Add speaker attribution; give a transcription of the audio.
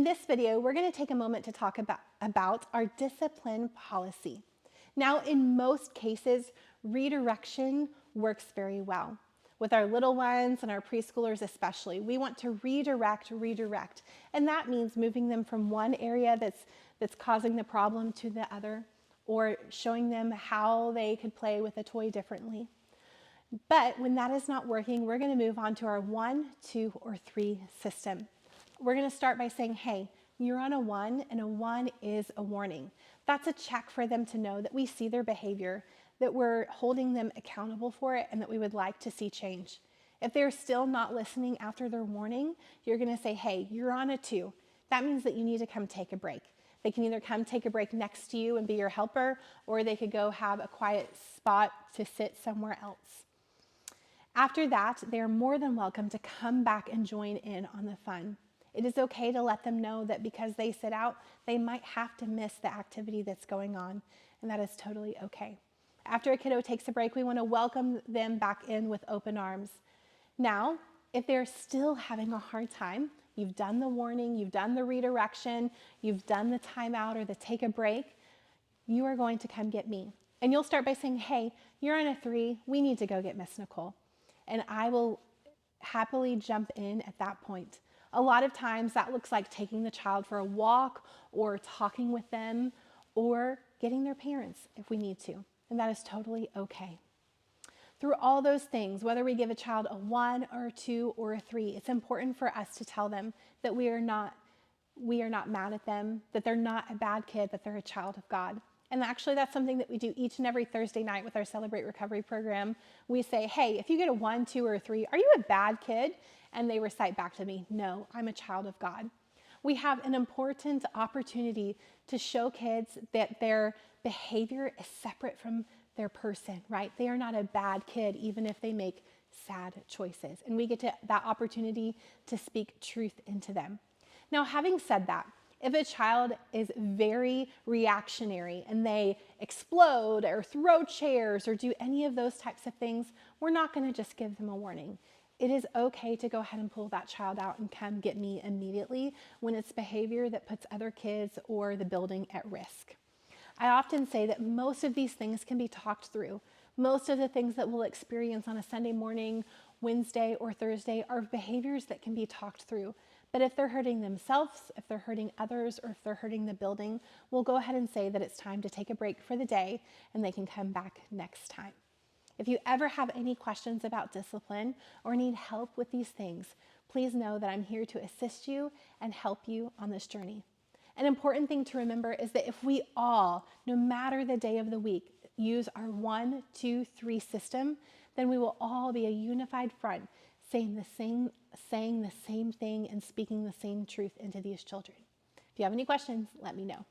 Speaker 1: this video, we're going to take a moment to talk about our discipline policy. Now, in most cases, redirection works very well. With our little ones and our preschoolers especially, we want to redirect, and that means moving them from one area that's causing the problem to the other, or showing them how they could play with a toy differently. But when that is not working, we're going to move on to our 1, 2, or 3 system. We're going to start by saying, hey, you're on a 1, and a 1 is a warning. That's a check for them to know that we see their behavior, that we're holding them accountable for it, and that we would like to see change. If they're still not listening after their warning, you're going to say, hey, you're on a 2. That means that you need to come take a break. They can either come take a break next to you and be your helper, or they could go have a quiet spot to sit somewhere else. After that, they're more than welcome to come back and join in on the fun. It is okay to let them know that because they sit out, they might have to miss the activity that's going on, and that is totally okay. After a kiddo takes a break, we want to welcome them back in with open arms. Now, if they're still having a hard time, you've done the warning, you've done the redirection, you've done the timeout or the take a break, you are going to come get me. And you'll start by saying, hey, you're on a 3, we need to go get Miss Nicole. And I will happily jump in at that point. A lot of times that looks like taking the child for a walk or talking with them or getting their parents if we need to. And that is totally okay. Through all those things, whether we give a child a 1 or a 2 or a 3, it's important for us to tell them that we are not mad at them, that they're not a bad kid, that they're a child of God. And actually that's something that we do each and every Thursday night with our Celebrate Recovery program. We say, hey, if you get a 1, 2, or a 3, are you a bad kid? And they recite back to me, no, I'm a child of God. We have an important opportunity to show kids that their behavior is separate from their person, right? They are not a bad kid, even if they make sad choices. And we get that opportunity to speak truth into them. Now, having said that, if a child is very reactionary and they explode or throw chairs or do any of those types of things, we're not going to just give them a warning. It is okay to go ahead and pull that child out and come get me immediately when it's behavior that puts other kids or the building at risk. I often say that most of these things can be talked through. Most of the things that we'll experience on a Sunday morning, Wednesday, or Thursday are behaviors that can be talked through. But if they're hurting themselves, if they're hurting others, or if they're hurting the building, we'll go ahead and say that it's time to take a break for the day and they can come back next time. If you ever have any questions about discipline or need help with these things, please know that I'm here to assist you and help you on this journey. An important thing to remember is that if we all, no matter the day of the week, use our 1, 2, 3 system, then we will all be a unified front, saying the same thing and speaking the same truth into these children. If you have any questions, let me know.